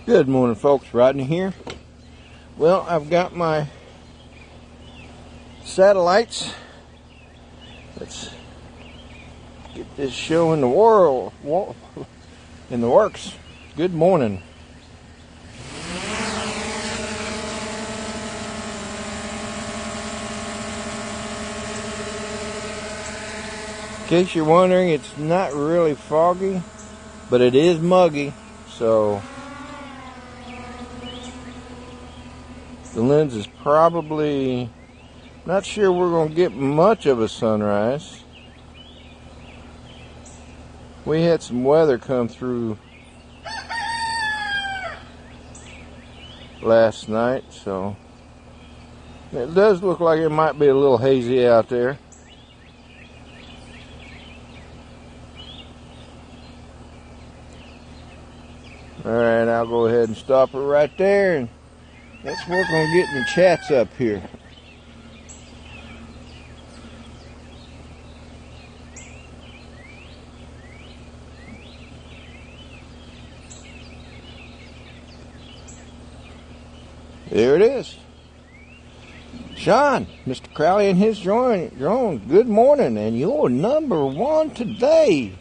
Good morning, folks. Rodney here. Well, I've got my satellites. Let's get this show in the works. Good morning. In case you're wondering, it's not really foggy, but it is muggy, so the lens is probably not sure we're going to get much of a sunrise. We had some weather come through last night, so it does look like it might be a little hazy out there. Alright, I'll go ahead and stop her right there, and let's work on getting the chats up here. There it is. Sean, Mr. Crowley and his drone, good morning, and you're number one today.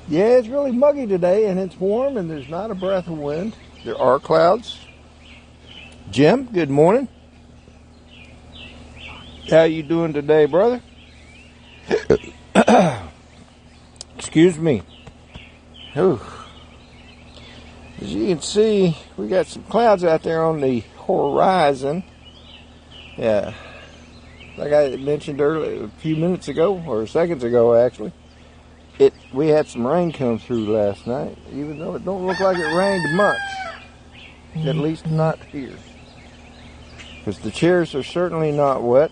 Yeah, it's really muggy today, and it's warm, and there's not a breath of wind. There are clouds. Jim, good morning. How you doing today, brother? Excuse me. Whew. As you can see, we got some clouds out there on the horizon. Yeah, like I mentioned earlier, a few minutes ago, or seconds ago, actually. We had some rain come through last night, even though it don't look like it rained much. At least not here. Because the chairs are certainly not wet.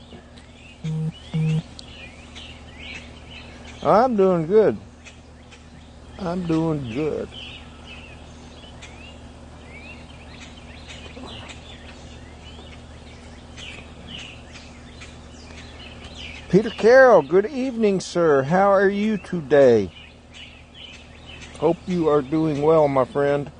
I'm doing good. I'm doing good. Peter Carroll, good evening, sir. How are you today? Hope you are doing well, my friend.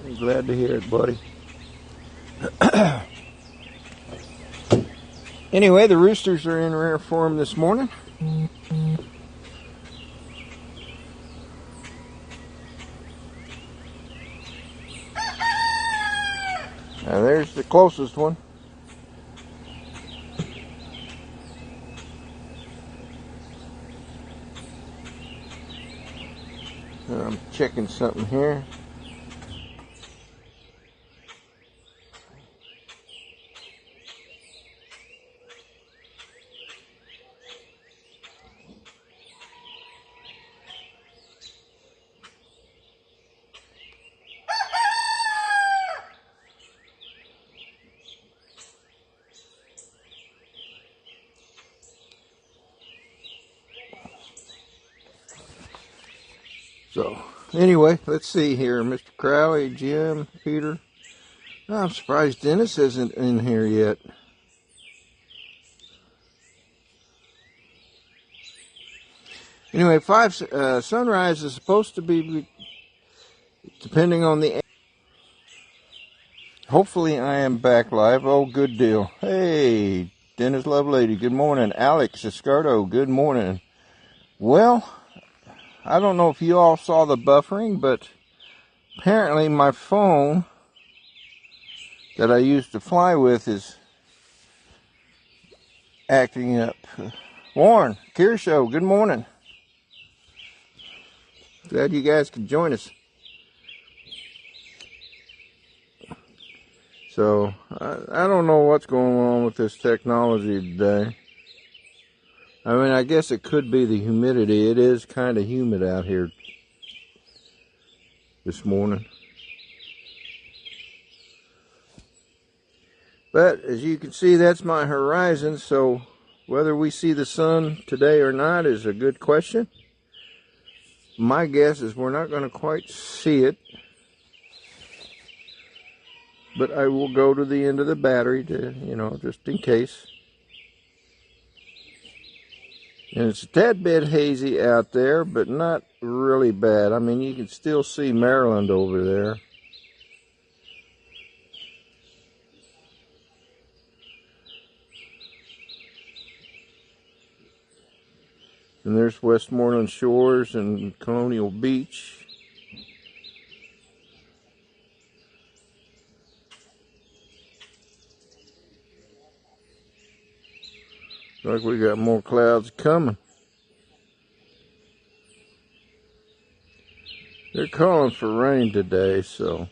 I'm glad to hear it, buddy. Anyway, the roosters are in rare form this morning. Now there's the closest one. I'm checking something here. So, anyway, let's see here. Mr. Crowley, Jim, Peter. I'm surprised Dennis isn't in here yet. Anyway, sunrise is supposed to be, depending on the... Hopefully I am back live. Oh, good deal. Hey, Dennis Lovelady, good morning. Alex Escardo, good morning. Well, I don't know if you all saw the buffering, but apparently my phone that I used to fly with is acting up. Warren, Kearshow, good morning. Glad you guys could join us. So, I don't know what's going on with this technology today. I mean, I guess it could be the humidity. It is kind of humid out here this morning. But as you can see, that's my horizon, so whether we see the sun today or not is a good question. my guess is we're not going to quite see it, but I will go to the end of the battery to, you know, just in case. And it's a tad bit hazy out there, but not really bad. I mean, you can still see Maryland over there. And there's Westmoreland Shores and Colonial Beach. Looks like we got more clouds coming. They're calling for rain today, so.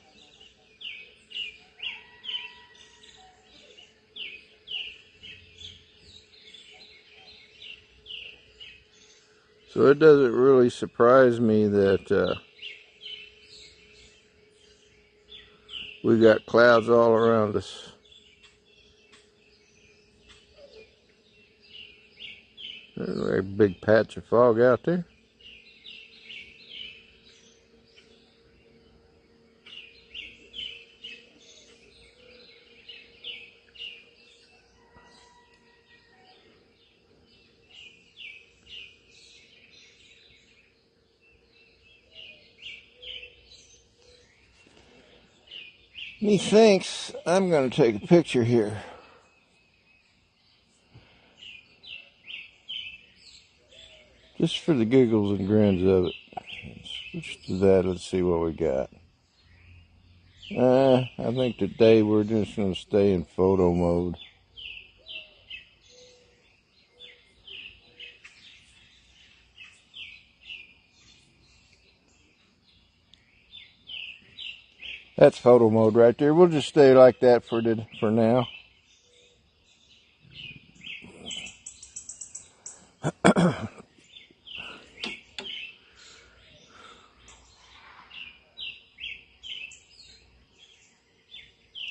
So it doesn't really surprise me that we got clouds all around us. There's a big patch of fog out there. Methinks I'm going to take a picture here. Just for the giggles and grins of it. Switch to that, let's see what we got. I think today we're just going to stay in photo mode. That's photo mode right there. We'll just stay like that for now.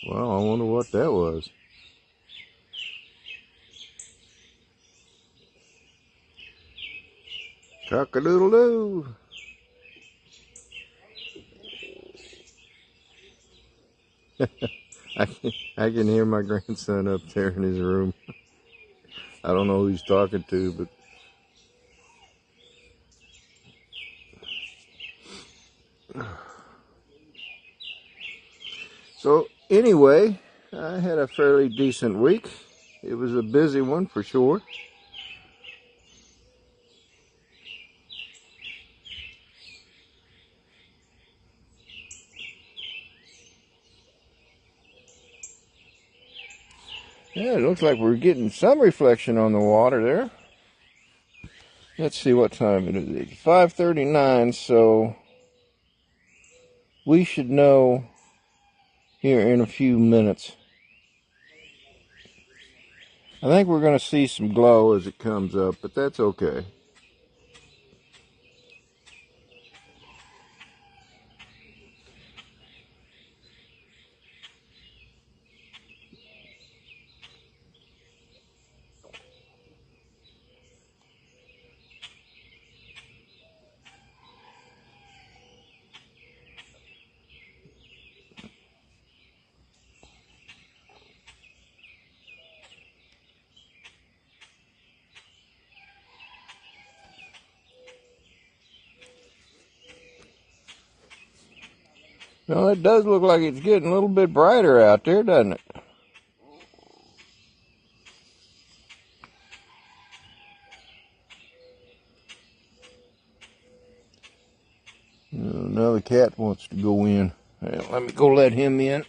Well, I wonder what that was. Cock-a-doodle-doo. I can hear my grandson up there in his room. I don't know who he's talking to, but so anyway, I had a fairly decent week. It was a busy one for sure. Yeah, it looks like we're getting some reflection on the water there. Let's see what time it is. It's 5:39, so we should know here in a few minutes. I think we're going to see some glow as it comes up, but that's okay. Well, it does look like it's getting a little bit brighter out there, doesn't it? Now the cat wants to go in. Well, let me go let him in.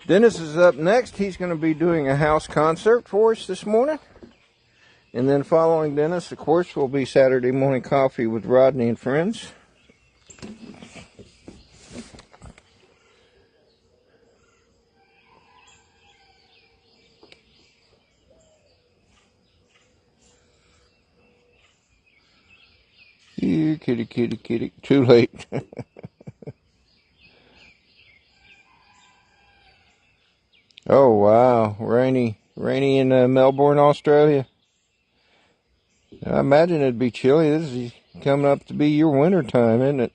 Dennis is up next. He's going to be doing a house concert for us this morning. And then following Dennis, of course, will be Saturday morning coffee with Rodney and friends. Here, kitty, kitty, kitty. Too late. Oh wow, rainy in Melbourne, Australia. I imagine it'd be chilly. This is coming up to be your winter time, isn't it?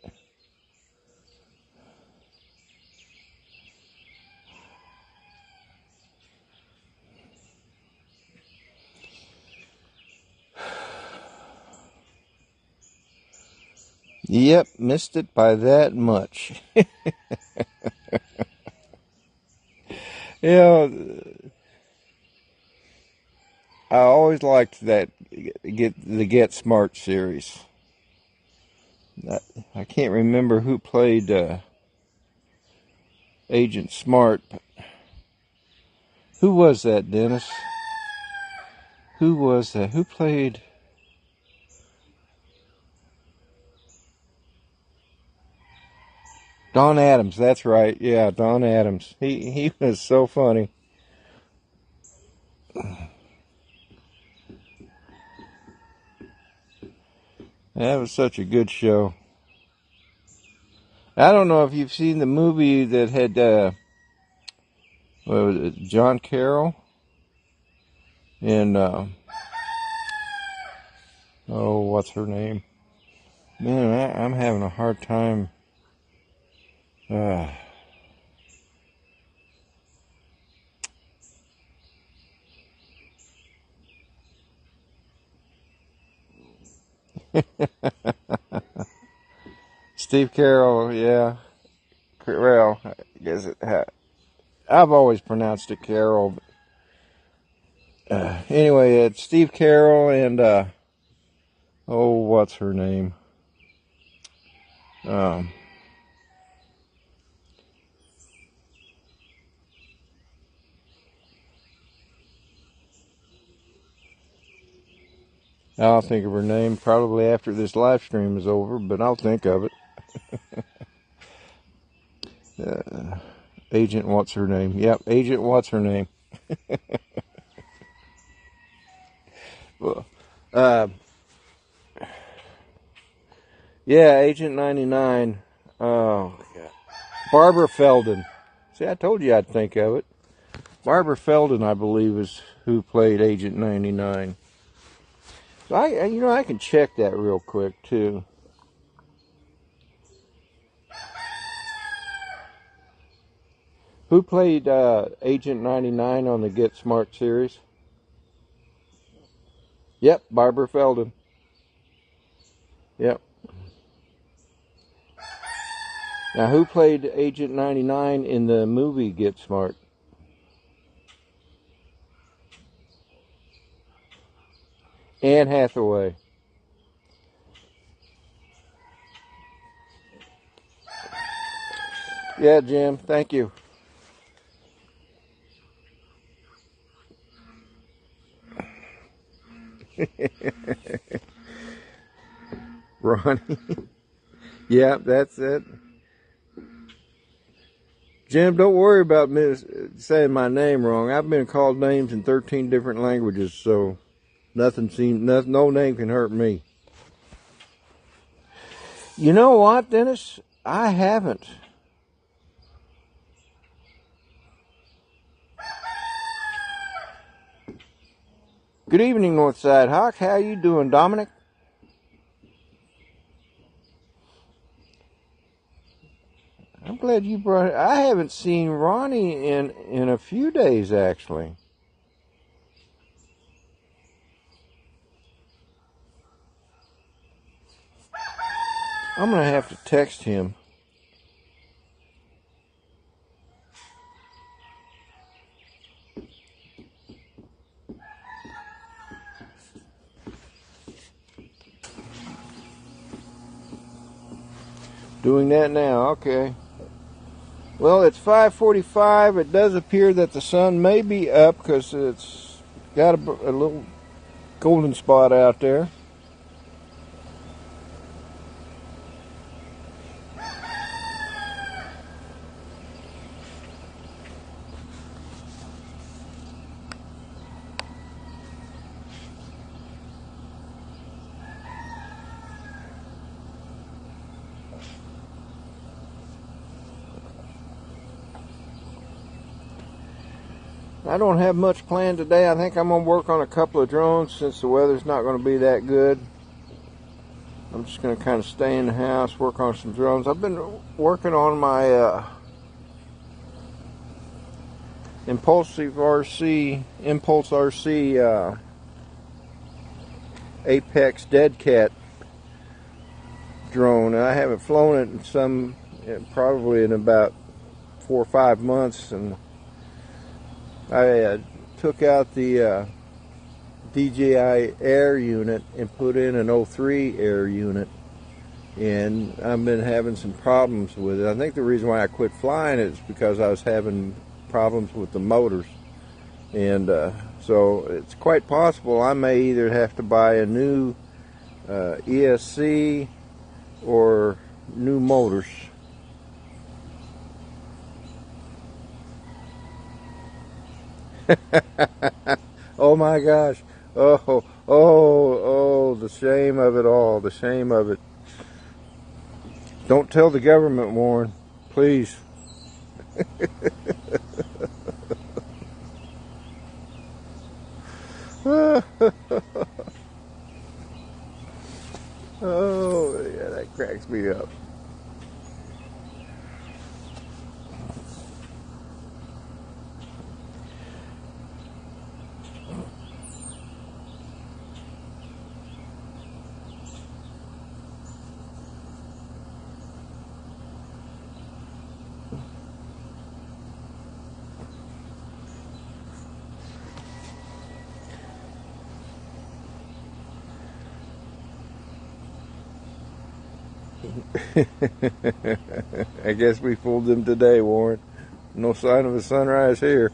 Yep, missed it by that much. You know, I always liked that Get Smart series. I can't remember who played Agent Smart, but who was that, Dennis? Who was that? Who played? Don Adams, that's right. Yeah, Don Adams. He was so funny. That was such a good show. I don't know if you've seen the movie that had what was it, John Carroll and oh, what's her name? Man, I'm having a hard time. Steve Carroll, yeah. Well, I guess I've always pronounced it Carroll. Anyway, it's Steve Carroll and oh, what's her name? I'll think of her name probably after this live stream is over, but I'll think of it. Agent what's her name? Yep, Agent what's her name? Well, yeah, Agent 99. Oh, God. Barbara Feldon. See, I told you I'd think of it. Barbara Feldon, I believe, is who played Agent 99. So I can check that real quick too. Who played Agent 99 on the Get Smart series? Yep, Barbara Feldon. Yep. Now, who played Agent 99 in the movie Get Smart? Anne Hathaway. Yeah, Jim, thank you. Ronnie. Yeah, that's it. Jim, don't worry about me saying my name wrong. I've been called names in 13 different languages, so no name can hurt me. You know what, Dennis? I haven't. Good evening, Northside Hawk. How you doing, Dominic? I'm glad you brought it. I haven't seen Ronnie in a few days, actually. I'm going to have to text him. Doing that now, okay. Well, it's 5:45. It does appear that the sun may be up because it's got a little golden spot out there. I don't have much planned today. I think I'm going to work on a couple of drones since the weather's not going to be that good. I'm just going to kind of stay in the house, work on some drones. I've been working on my Impulse RC Apex Dead Cat drone. I haven't flown it in probably in about 4 or 5 months, and I took out the DJI Air unit and put in an 03 Air unit, and I've been having some problems with it. I think the reason why I quit flying it is because I was having problems with the motors, and so it's quite possible I may either have to buy a new ESC or new motors. Oh my gosh. Oh, the shame of it all. The shame of it. Don't tell the government, Warren. Please. Oh, yeah, that cracks me up. I guess we fooled them today, Warren. No sign of a sunrise here.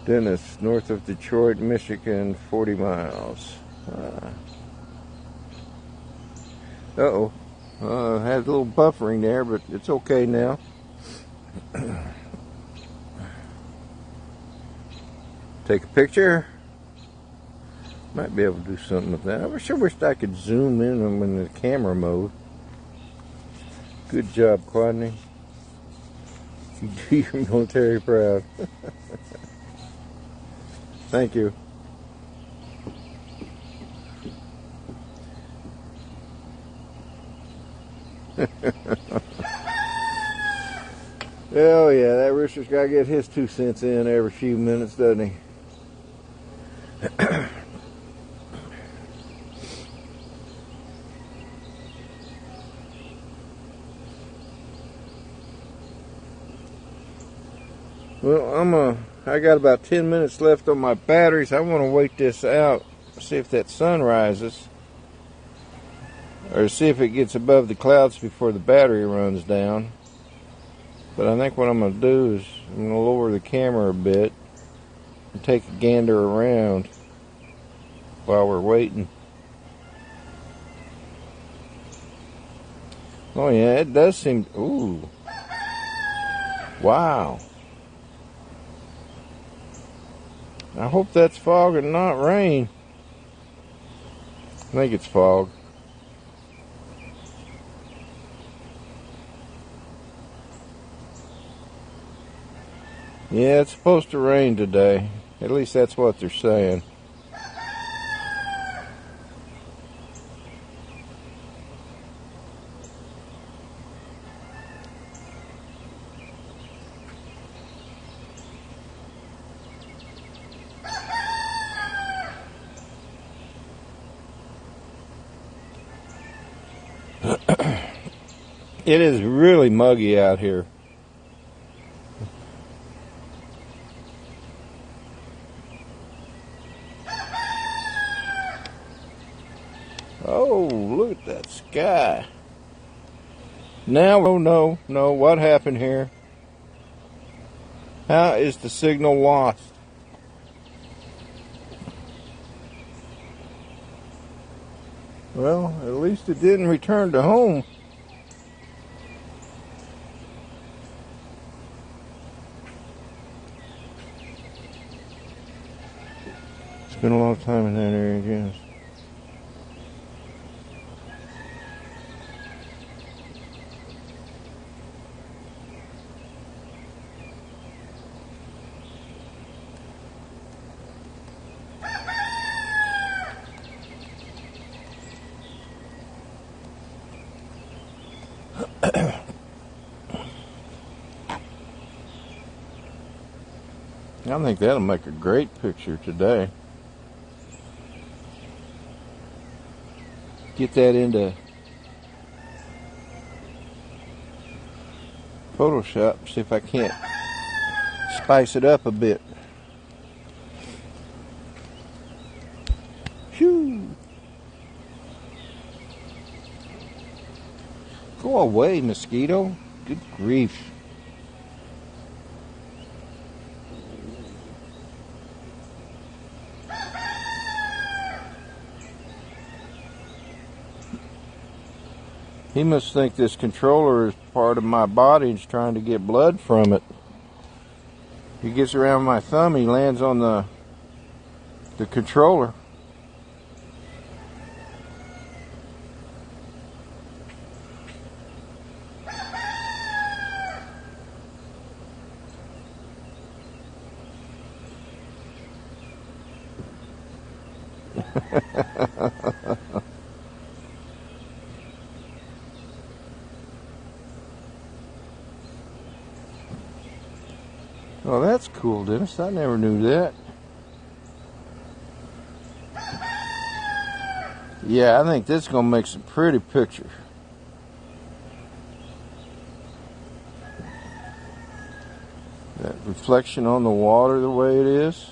Dennis, north of Detroit, Michigan, 40 miles. Uh-oh. Had a little buffering there, but it's okay now. Take a picture. Might be able to do something with that. I wished I could zoom in them in the camera mode. Good job, Rodney. You do your military proud. Thank you. Oh yeah, that rooster's got to get his 2 cents in every few minutes, doesn't he? Well, I got about 10 minutes left on my batteries. I want to wait this out, see if that sun rises, or see if it gets above the clouds before the battery runs down. But I think what I'm going to do is I'm going to lower the camera a bit and take a gander around while we're waiting. Oh yeah, it does seem, ooh, wow. I hope that's fog and not rain. I think it's fog. Yeah, it's supposed to rain today. At least that's what they're saying. It is really muggy out here. Oh, look at that sky. Now, oh no, what happened here? How is the signal lost? Well, at least it didn't return to home. Spent a lot of time in that area, yes. I think that'll make a great picture today. Get that into Photoshop, see if I can't spice it up a bit. Phew. Go away, mosquito. Good grief. He must think this controller is part of my body and is trying to get blood from it. He gets around my thumb, he lands on the controller. Oh, that's cool, Dennis. I never knew that. Yeah, I think this is going to make some pretty pictures. That reflection on the water the way it is.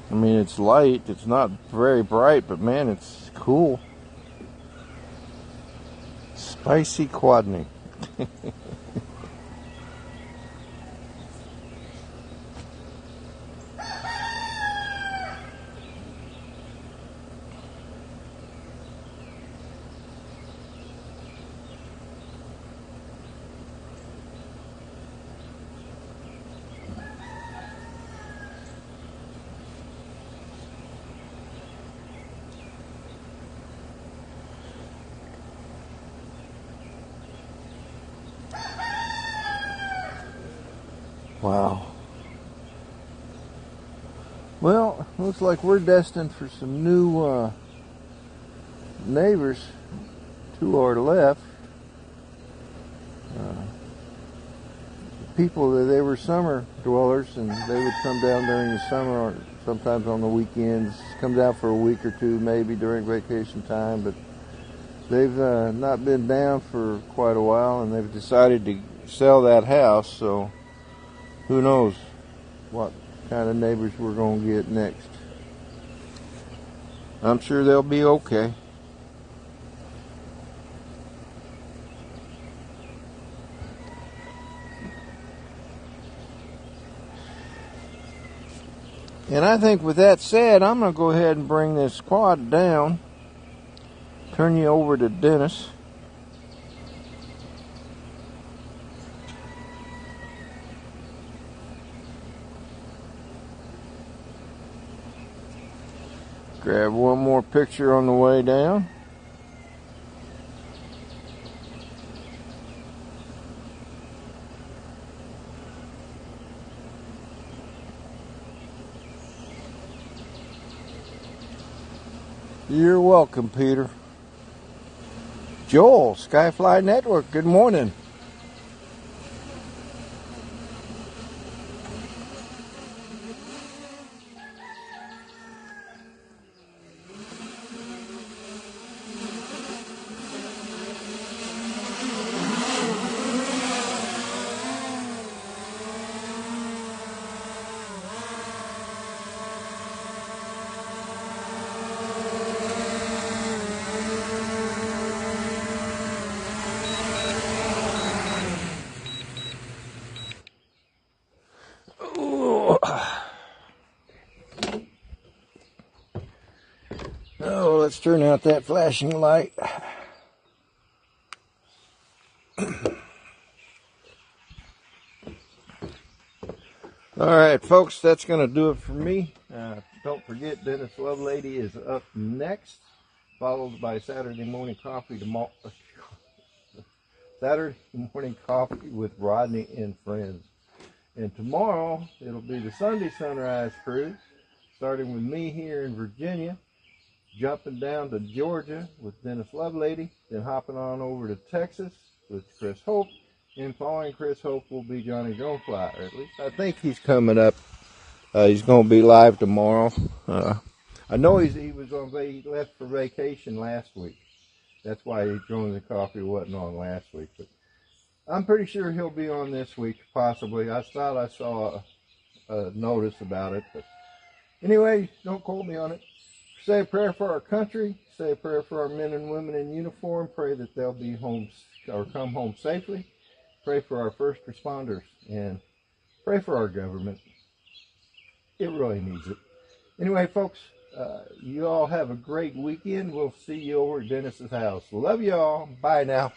I mean, it's light. It's not very bright, but man, it's cool. Spicy quadney. Wow. Well, looks like we're destined for some new neighbors to our left. People, they were summer dwellers, and they would come down during the summer, or sometimes on the weekends, come down for a week or two, maybe during vacation time, but they've not been down for quite a while, and they've decided to sell that house, so who knows what kind of neighbors we're going to get next. I'm sure they'll be okay. And I think with that said, I'm going to go ahead and bring this quad down. Turn you over to Dennis. Grab one more picture on the way down. You're welcome, Peter. Joel, Skyfly Network, good morning. Oh, let's turn out that flashing light. All right, folks, that's going to do it for me. Don't forget, Dennis Lovelady is up next, followed by Saturday Morning Coffee tomorrow. Saturday Morning Coffee with Rodney and Friends. And tomorrow, it'll be the Sunday Sunrise Cruise, starting with me here in Virginia, jumping down to Georgia with Dennis Lovelady, then hopping on over to Texas with Chris Hope, And following Chris Hope will be Johnny Dronefly, or at least I think he's coming up. He's going to be live tomorrow. I know he left for vacation last week. That's why Jones and Coffee wasn't on last week. But I'm pretty sure he'll be on this week, possibly. I thought I saw a notice about it. But anyway, don't quote me on it. Say a prayer for our country. Say a prayer for our men and women in uniform. Pray that they'll be home or come home safely. Pray for our first responders. And pray for our government. It really needs it. Anyway, folks, you all have a great weekend. We'll see you over at Dennis's house. Love y'all. Bye now.